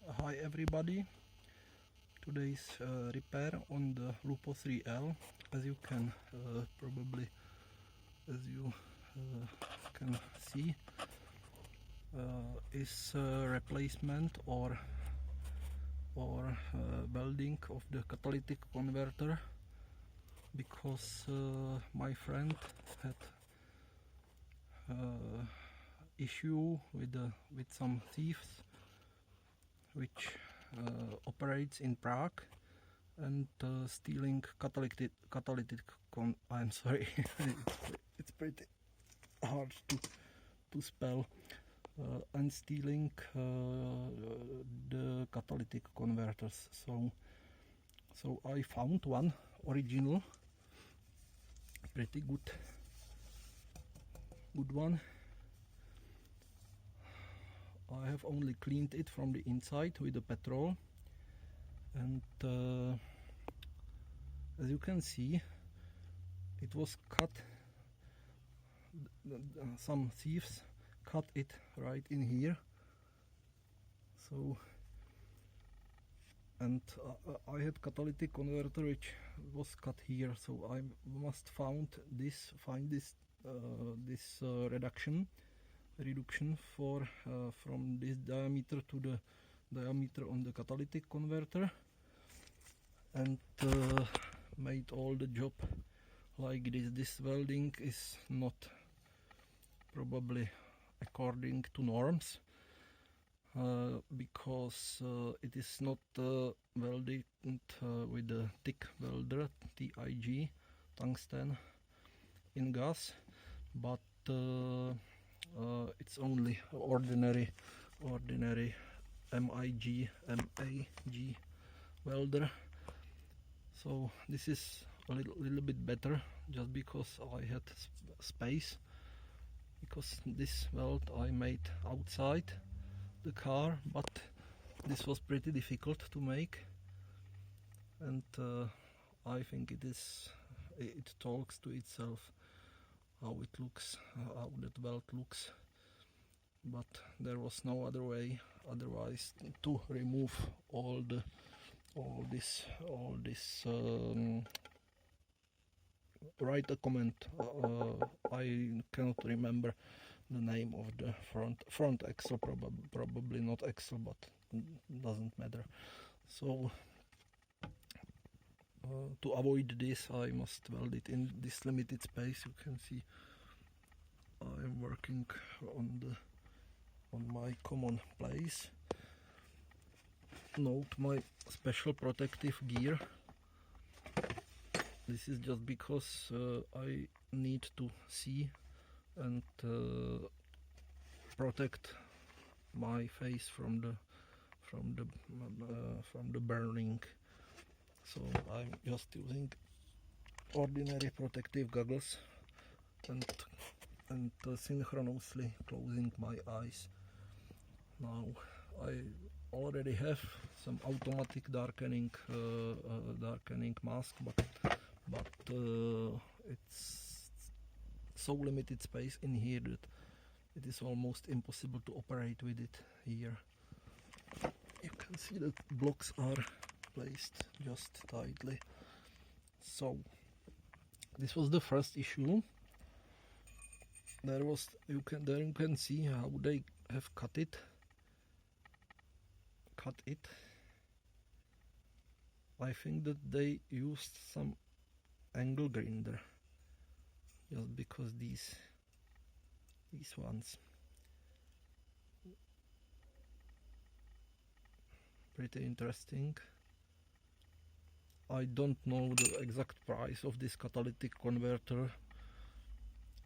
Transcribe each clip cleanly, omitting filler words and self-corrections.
Hi everybody, today's repair on the Lupo 3L. As you can probably can see, is replacement or welding of the catalytic converter, because my friend had issue with some thieves which operates in Prague and stealing catalytic I'm sorry, it's pretty hard to spell, and stealing the catalytic converters. So I found one original, pretty good one. I have only cleaned it from the inside with the petrol, and as you can see, it was cut. Some thieves cut it right in here. So, and I had catalytic converter which was cut here, so I must find this reduction for from this diameter to the diameter on the catalytic converter, and made all the job like this. This welding is not probably according to norms, because it is not welded with a thick welder, TIG, tungsten in gas, but it's only ordinary MAG welder. So this is a little bit better, just because I had space, because this weld I made outside the car, but this was pretty difficult to make, and I think it talks to itself how it looks, how that weld looks, but there was no other way otherwise to remove all this write a comment. I cannot remember the name of the front axle, probably not axle, but doesn't matter. So to avoid this, I must weld it in this limited space. You can see I am working on my common place. Note my special protective gear. This is just because I need to see and protect my face from the burning. So I'm just using ordinary protective goggles and synchronously closing my eyes. Now I already have some automatic darkening mask, but it's so limited space in here that it is almost impossible to operate with it here. You can see that blocks are placed just tightly. So this was the first issue. There you can see how they have cut it. I think that they used some angle grinder, just because these ones, pretty interesting. I don't know the exact price of this catalytic converter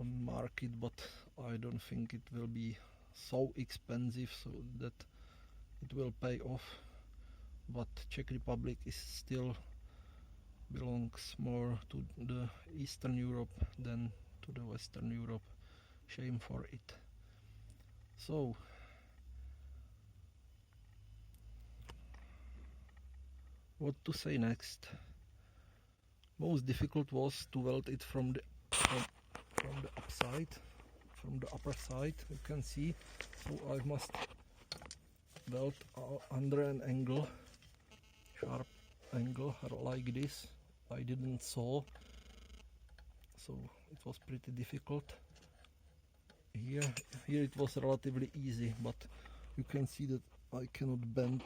on market, but I don't think it will be so expensive so that it will pay off. But Czech Republic is still belongs more to the Eastern Europe than to the Western Europe. Shame for it. So what to say next? Most difficult was to weld it from the upside, from the upper side. You can see, so I must weld under an angle, sharp angle like this. I didn't saw, so it was pretty difficult. Here it was relatively easy, but you can see that I cannot bend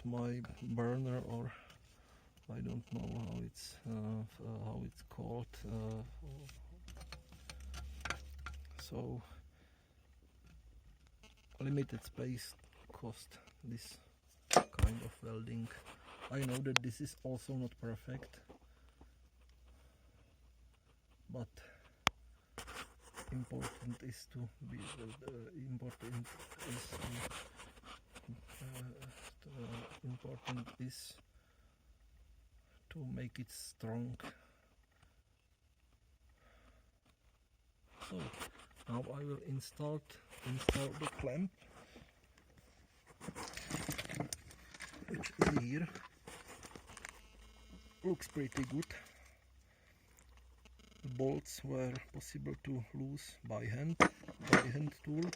my burner, or I don't know how it's called. So limited space cost this kind of welding. I know that this is also not perfect, but important is to be important is to make it strong. So now I will install the clamp, which is here. Looks pretty good. The bolts were possible to loose by hand tool,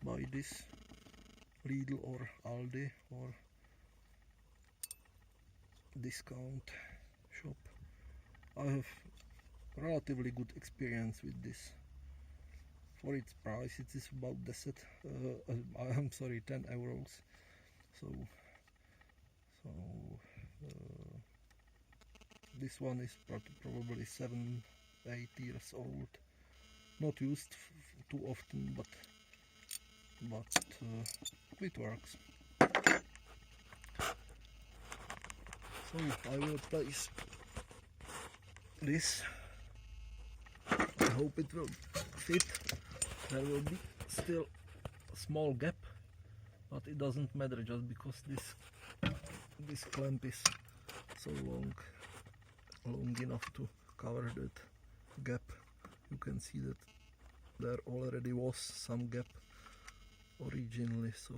by this Lidl or Aldi or discount shop. I have relatively good experience with this. For its price, it is about 10 euros. So this one is probably 7-8 years old. Not used too often, but it works. So I will place this. I hope it will fit. There will be still a small gap, but it doesn't matter just because this clamp is so long enough to cover that gap. You can see that there already was some gap originally, so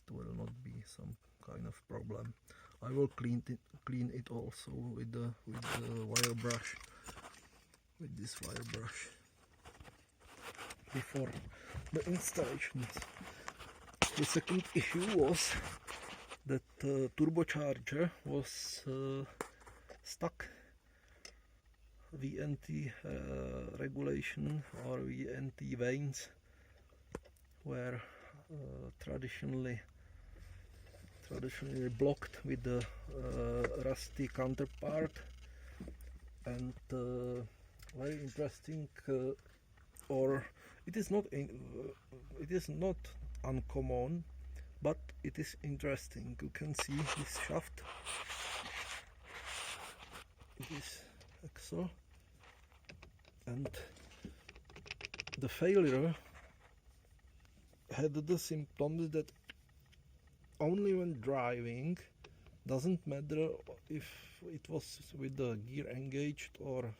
it will not be some kind of problem. I will clean it also with the wire brush, with this wire brush, before the installation. The second issue was that turbocharger was stuck. VNT regulation or VNT vanes were traditionally blocked with the rusty counterpart, and very interesting, or it is not uncommon, but it is interesting. You can see this shaft, this axle, and the failure had the symptoms that only when driving, doesn't matter if it was with the gear engaged or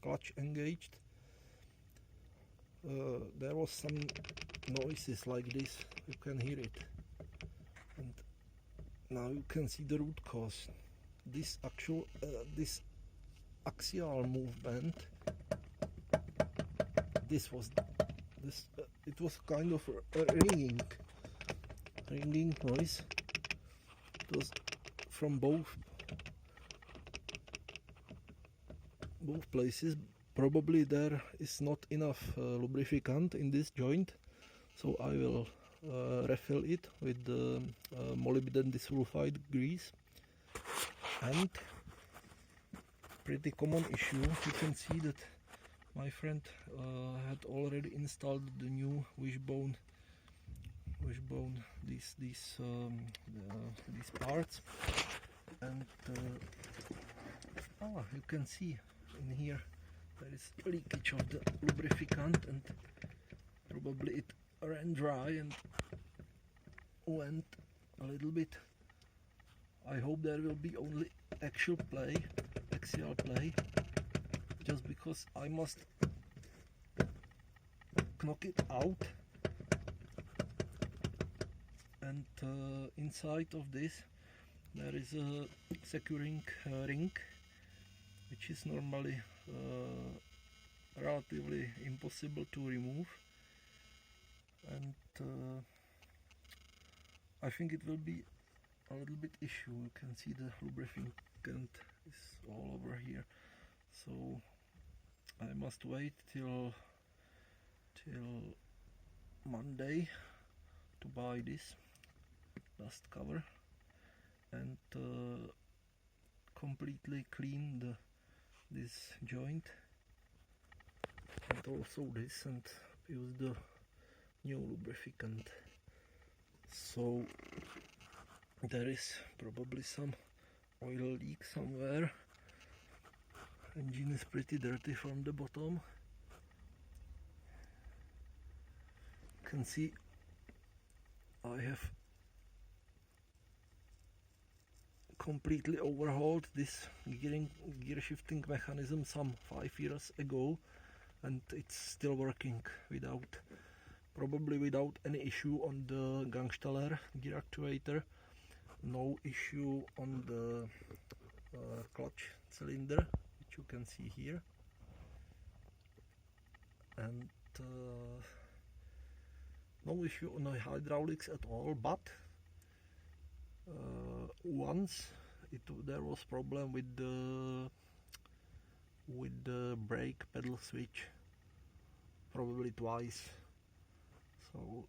clutch engaged, there was some noises like this. You can hear it, and now you can see the root cause. This axial movement, it was kind of a ringing noise. It was from both places. Probably there is not enough lubricant in this joint, so I will refill it with the molybdenum disulfide grease. And pretty common issue, you can see that my friend had already installed the new wishbone, these parts, and you can see in here there is leakage of the lubricant, and probably it ran dry and went a little bit. I hope there will be only axial play, just because I must knock it out, and inside of this there is a securing ring, which is normally relatively impossible to remove, and I think it will be a little bit issue. You can see the lubricant is all over here, so I must wait till Monday to buy this dust cover and completely clean this joint and also this, and use the new lubricant. So there is probably some oil leak somewhere. Engine is pretty dirty from the bottom. You can see I have completely overhauled this gear shifting mechanism some 5 years ago, and it's still working probably without any issue on the Gangsteller gear actuator, no issue on the clutch cylinder, which you can see here, and no issue on the hydraulics at all. But once there was problem with the brake pedal switch, probably twice, so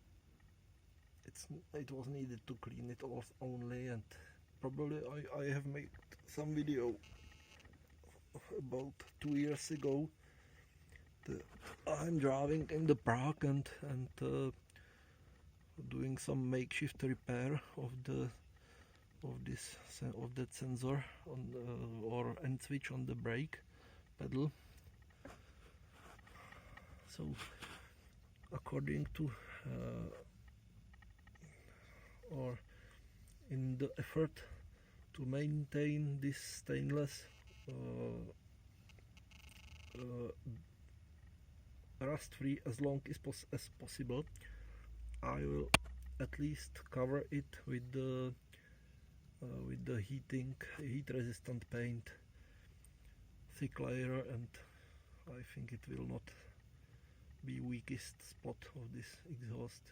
it was needed to clean it off only. And probably I have made some video about 2 years ago. I'm driving in the Prague and doing some makeshift repair of that sensor on or end switch on the brake pedal. So according to or in the effort to maintain this stainless rust free as long as possible, I will at least cover it with the heat resistant paint, thick layer, and I think it will not be weakest spot of this exhaust.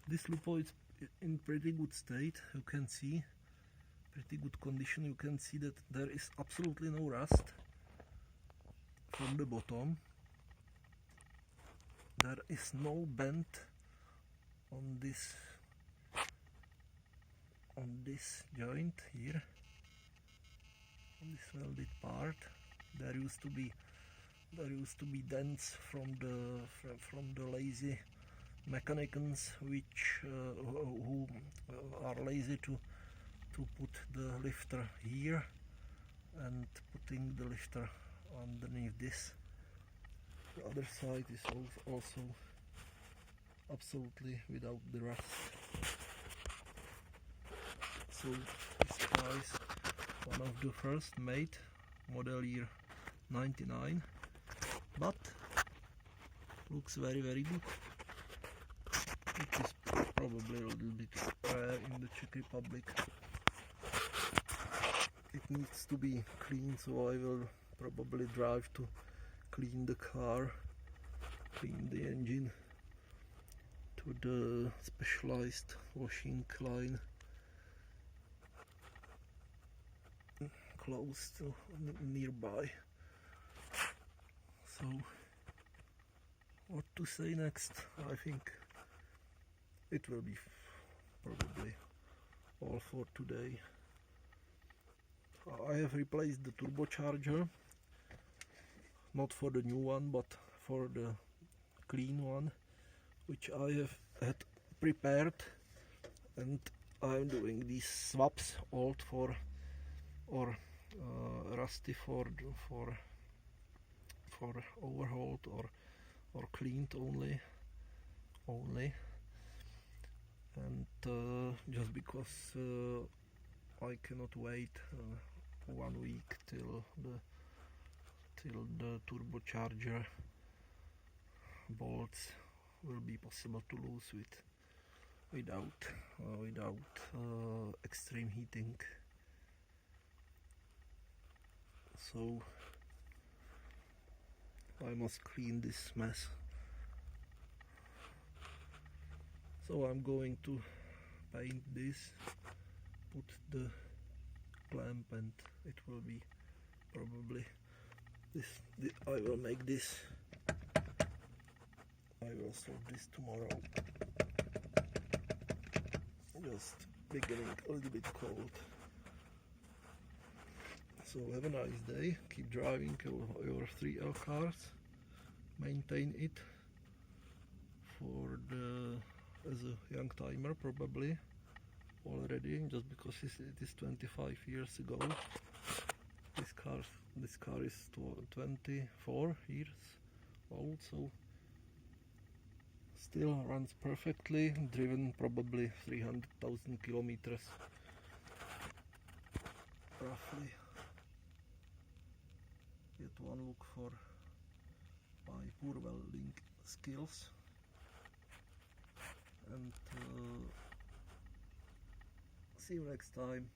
This Lupo is in pretty good state. You can see pretty good condition. You can see that there is absolutely no rust from the bottom. There is no bend on this joint here, on this welded part. There used to be dents from the lazy mechanics which who are lazy to put the lifter here and putting the lifter underneath this. The other side is also absolutely without the rust. So this car is one of the first made, model year 99, but looks very good. It is probably a little bit rare in the Czech Republic. It needs to be cleaned, so I will probably drive to clean the car, clean the engine to the specialized washing line close to nearby. So what to say next? I think it will be probably all for today. I have replaced the turbocharger, not for the new one but for the clean one, which I have had prepared, and I'm doing these swaps, old for or rusty for overhauled or cleaned only, and just because I cannot wait 1 week till the turbocharger bolts will be possible to lose without extreme heating. So I must clean this mess. So I'm going to paint this, put the clamp, and it will be probably this. I will make this. I will solve this tomorrow. Just beginning a little bit cold. So have a nice day. Keep driving your 3L cars. Maintain it for the as a young timer probably already, just because it is 25 years ago. This car is 24 years old, so still runs perfectly, driven probably 300,000 kilometers roughly. Get one look for my poor welding skills, and see you next time.